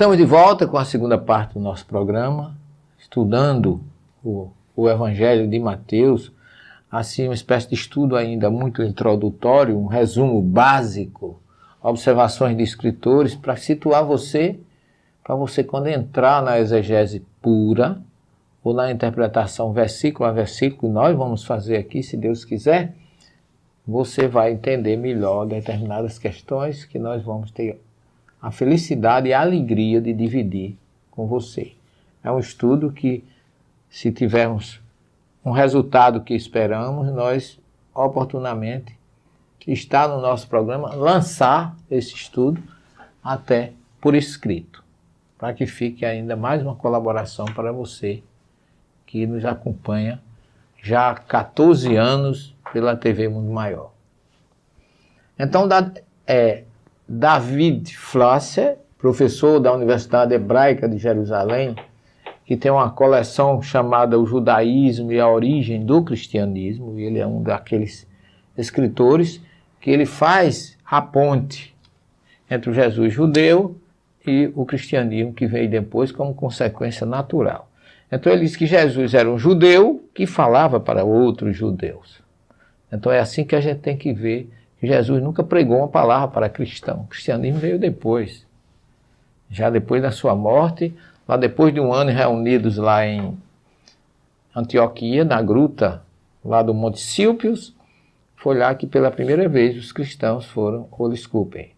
Estamos de volta com a segunda parte do nosso programa, estudando o Evangelho de Mateus, assim uma espécie de estudo ainda muito introdutório, um resumo básico, observações de escritores, para situar você, para você quando entrar na exegese pura, ou na interpretação versículo a versículo, nós vamos fazer aqui, se Deus quiser, você vai entender melhor determinadas questões que nós vamos ter a felicidade e a alegria de dividir com você. É um estudo que, se tivermos um resultado que esperamos, nós, oportunamente, está no nosso programa, lançar esse estudo até por escrito, para que fique ainda mais uma colaboração para você, que nos acompanha já há 14 anos pela TV Mundo Maior. Então, David Flasser, professor da Universidade Hebraica de Jerusalém, que tem uma coleção chamada O Judaísmo e a Origem do Cristianismo, e ele é um daqueles escritores que ele faz a ponte entre o Jesus judeu e o cristianismo que veio depois como consequência natural. Então ele diz que Jesus era um judeu que falava para outros judeus. Então é assim que a gente tem que ver que Jesus nunca pregou uma palavra para cristão. O cristianismo veio depois. Já depois da sua morte, lá depois de um ano reunidos lá em Antioquia, na gruta lá do Monte Sílpios, foi lá que pela primeira vez os cristãos foram, ou desculpem,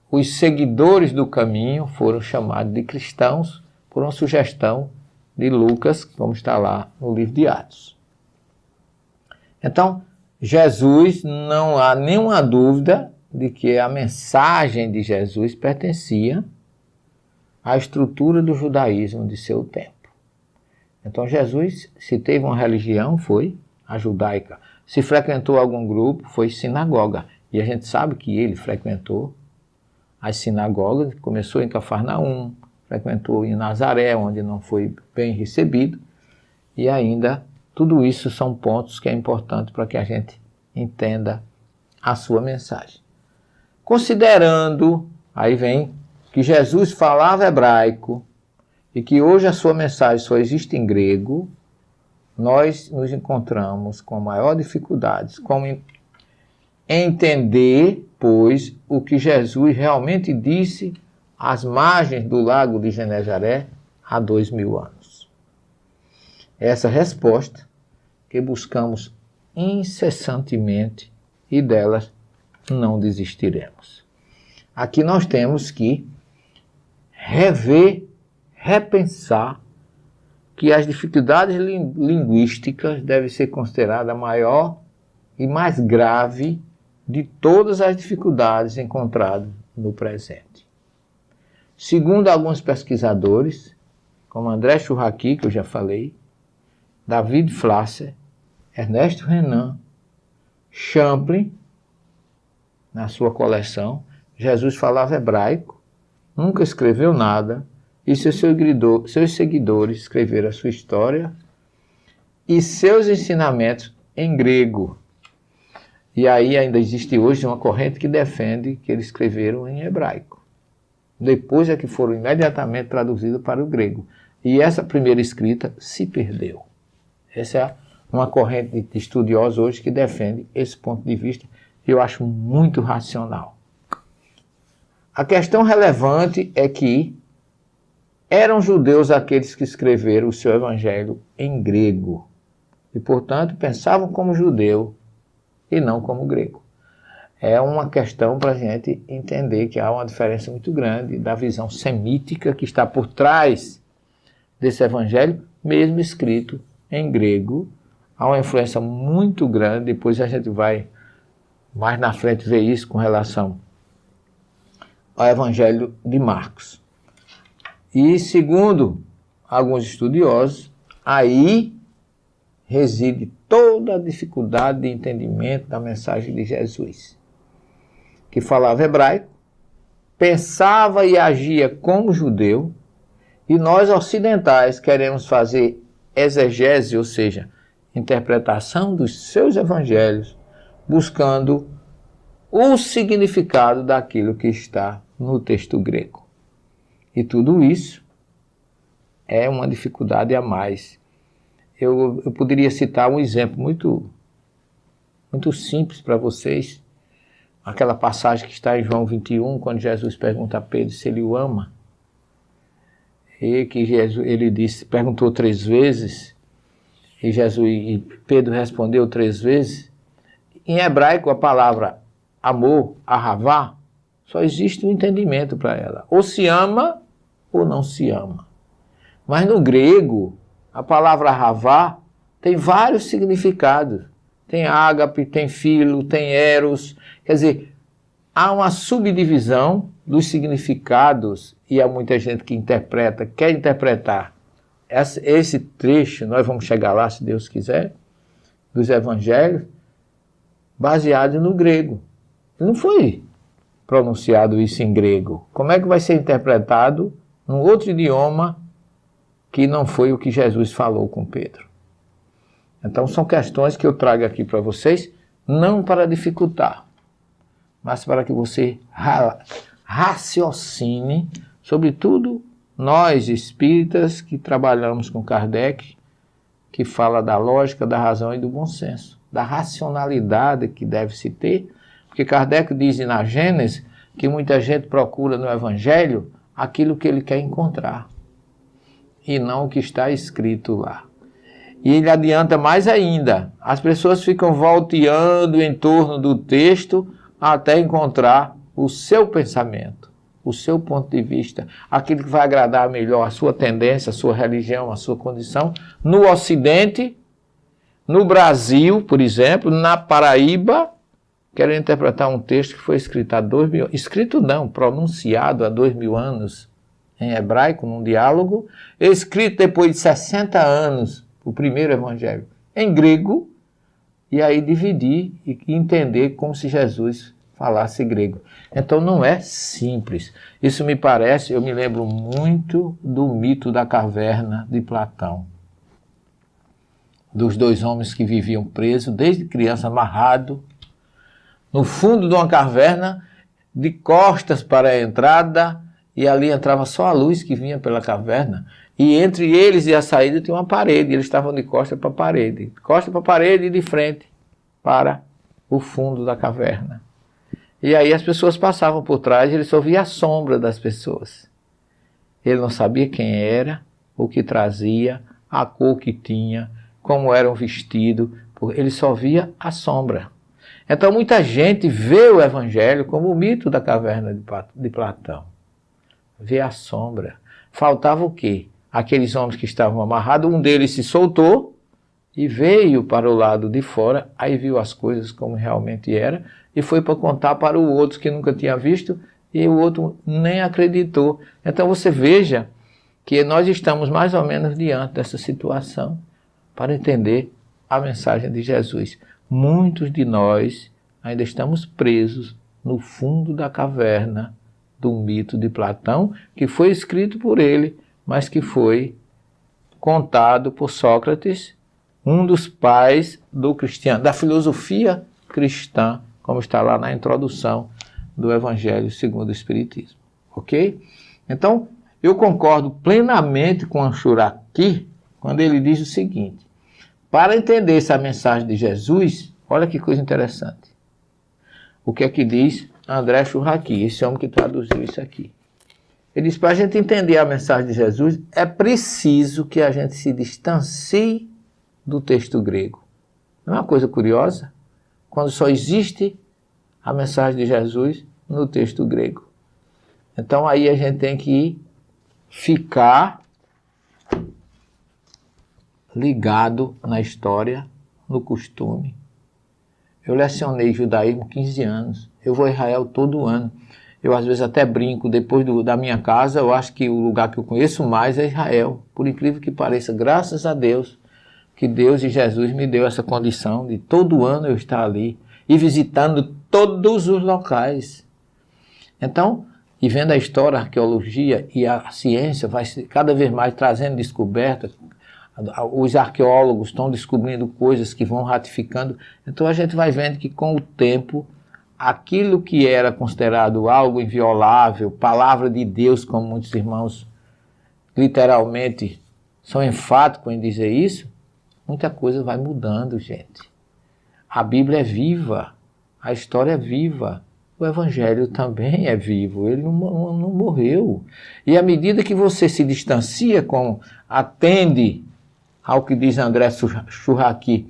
os seguidores do caminho foram chamados de cristãos por uma sugestão de Lucas, como está lá no livro de Atos. Então, Jesus, não há nenhuma dúvida de que a mensagem de Jesus pertencia à estrutura do judaísmo de seu tempo. Então, Jesus, se teve uma religião, foi a judaica. Se frequentou algum grupo, foi sinagoga. E a gente sabe que ele frequentou as sinagogas, começou em Cafarnaum, frequentou em Nazaré, onde não foi bem recebido, e ainda tudo isso são pontos que é importante para que a gente entenda a sua mensagem. Considerando, aí vem, que Jesus falava hebraico e que hoje a sua mensagem só existe em grego, nós nos encontramos com maior dificuldade como entender, pois, o que Jesus realmente disse às margens do lago de Genezaré há 2000 anos. Essa resposta que buscamos incessantemente e delas não desistiremos. Aqui nós temos que rever, repensar que as dificuldades linguísticas devem ser consideradas a maior e mais grave de todas as dificuldades encontradas no presente. Segundo alguns pesquisadores, como André Churraqui, que eu já falei, David Flasser, Ernesto Renan, Champlin, na sua coleção, Jesus falava hebraico, nunca escreveu nada, e seus seguidores escreveram a sua história e seus ensinamentos em grego. E aí ainda existe hoje uma corrente que defende que eles escreveram em hebraico. Depois é que foram imediatamente traduzidos para o grego. E essa primeira escrita se perdeu. Essa é uma corrente de estudiosos hoje que defende esse ponto de vista, que eu acho muito racional. A questão relevante é que eram judeus aqueles que escreveram o seu evangelho em grego. E, portanto, pensavam como judeu e não como grego. É uma questão para a gente entender que há uma diferença muito grande da visão semítica que está por trás desse evangelho, mesmo escrito em grego. Há uma influência muito grande, depois a gente vai mais na frente ver isso com relação ao evangelho de Marcos. E segundo alguns estudiosos, aí reside toda a dificuldade de entendimento da mensagem de Jesus, que falava hebraico, pensava e agia como judeu, e nós ocidentais queremos fazer exegese, ou seja, interpretação dos seus evangelhos, buscando o significado daquilo que está no texto grego. E tudo isso é uma dificuldade a mais. Eu poderia citar um exemplo muito simples para vocês. Aquela passagem que está em João 21, quando Jesus pergunta a Pedro se ele o ama. E que ele perguntou 3 vezes, e Pedro respondeu 3 vezes. Em hebraico, a palavra amor, ahavá, só existe um entendimento para ela. Ou se ama, ou não se ama. Mas no grego, a palavra ahavá tem vários significados. Tem ágape, tem filo, tem eros. Quer dizer, há uma subdivisão dos significados e há muita gente que quer interpretar esse trecho, nós vamos chegar lá, se Deus quiser, dos evangelhos, baseado no grego. Não foi pronunciado isso em grego. Como é que vai ser interpretado num outro idioma que não foi o que Jesus falou com Pedro? Então são questões que eu trago aqui para vocês, não para dificultar, mas para que você raciocine, sobretudo nós espíritas que trabalhamos com Kardec, que fala da lógica, da razão e do bom senso, da racionalidade que deve se ter, porque Kardec diz na Gênesis que muita gente procura no Evangelho aquilo que ele quer encontrar, e não o que está escrito lá. E ele adianta mais ainda, as pessoas ficam volteando em torno do texto até encontrar o seu pensamento, o seu ponto de vista, aquilo que vai agradar melhor a sua tendência, a sua religião, a sua condição, no Ocidente, no Brasil, por exemplo, na Paraíba, querem interpretar um texto que foi escrito há 2000 anos, escrito não, pronunciado há 2000 anos em hebraico, num diálogo, escrito depois de 60 anos, o primeiro evangelho, em grego, e aí dividir e entender como se Jesus falasse grego. Então não é simples. Isso me parece, eu me lembro muito do mito da caverna de Platão. Dos 2 homens que viviam presos, desde criança, amarrado, no fundo de uma caverna, de costas para a entrada, e ali entrava só a luz que vinha pela caverna. E entre eles e a saída tinha uma parede, eles estavam de costas para a parede e de frente para o fundo da caverna. E aí as pessoas passavam por trás e ele só via a sombra das pessoas. Ele não sabia quem era, o que trazia, a cor que tinha, como eram vestidos, ele só via a sombra. Então muita gente vê o Evangelho como o mito da caverna de Platão. Vê a sombra. Faltava o quê? Aqueles homens que estavam amarrados, um deles se soltou e veio para o lado de fora, aí viu as coisas como realmente era, e foi para contar para o outro que nunca tinha visto, e o outro nem acreditou. Então você veja que nós estamos mais ou menos diante dessa situação para entender a mensagem de Jesus. Muitos de nós ainda estamos presos no fundo da caverna do mito de Platão, que foi escrito por ele, mas que foi contado por Sócrates, um dos pais da filosofia cristã, como está lá na introdução do Evangelho segundo o Espiritismo. Ok? Então, eu concordo plenamente com Anshura aqui, quando ele diz o seguinte: para entender essa mensagem de Jesus, olha que coisa interessante. O que é que diz André Churraqui, esse homem que traduziu isso aqui? Ele diz, para a gente entender a mensagem de Jesus, é preciso que a gente se distancie do texto grego. Não é uma coisa curiosa? Quando só existe a mensagem de Jesus no texto grego. Então aí a gente tem que ficar ligado na história, no costume. Eu lecionei judaísmo 15 anos. Eu vou a Israel todo ano. Eu às vezes até brinco, depois da minha casa, eu acho que o lugar que eu conheço mais é Israel. Por incrível que pareça, graças a Deus, que Deus e Jesus me deu essa condição de todo ano eu estar ali e visitando todos os locais. Então, e vendo a história, a arqueologia e a ciência vai cada vez mais trazendo descobertas, os arqueólogos estão descobrindo coisas que vão ratificando. Então a gente vai vendo que com o tempo aquilo que era considerado algo inviolável, palavra de Deus, como muitos irmãos literalmente são enfáticos em dizer isso, muita coisa vai mudando, gente. A Bíblia é viva, a história é viva, o Evangelho também é vivo, ele não morreu. E à medida que você se distancia, atende ao que diz André Churraqui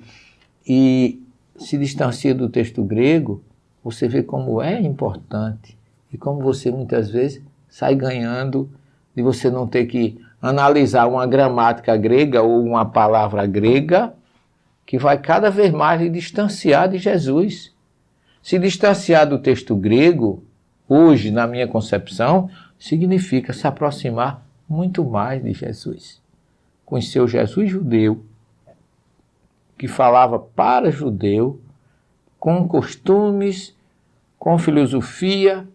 e se distancia do texto grego, você vê como é importante e como você muitas vezes sai ganhando de você não ter que analisar uma gramática grega ou uma palavra grega que vai cada vez mais lhe distanciar de Jesus. Se distanciar do texto grego, hoje, na minha concepção, significa se aproximar muito mais de Jesus. Conhecer o Jesus judeu, que falava para judeu, com costumes, com filosofia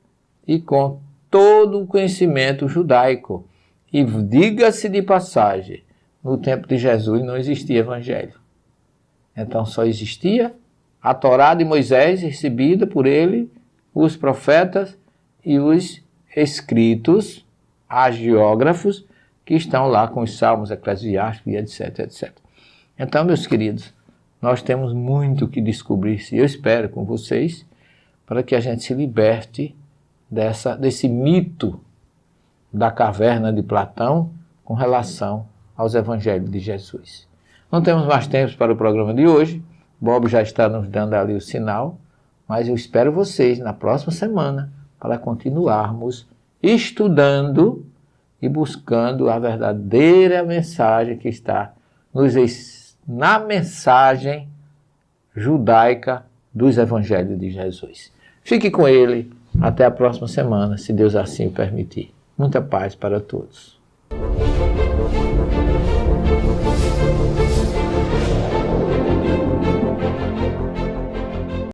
e com todo o conhecimento judaico. E diga-se de passagem, no tempo de Jesus não existia evangelho. Então só existia a Torá de Moisés, recebida por ele, os profetas e os escritos, agiógrafos, que estão lá com os salmos eclesiásticos e etc, etc. Então, meus queridos, nós temos muito que descobrir, e eu espero com vocês, para que a gente se liberte desse mito da caverna de Platão com relação aos evangelhos de Jesus. Não temos mais tempo para o programa de hoje. Bob já está nos dando ali o sinal, mas eu espero vocês na próxima semana para continuarmos estudando e buscando a verdadeira mensagem que está na mensagem judaica dos evangelhos de Jesus. Fique com ele até a próxima semana, se Deus assim o permitir. Muita paz para todos.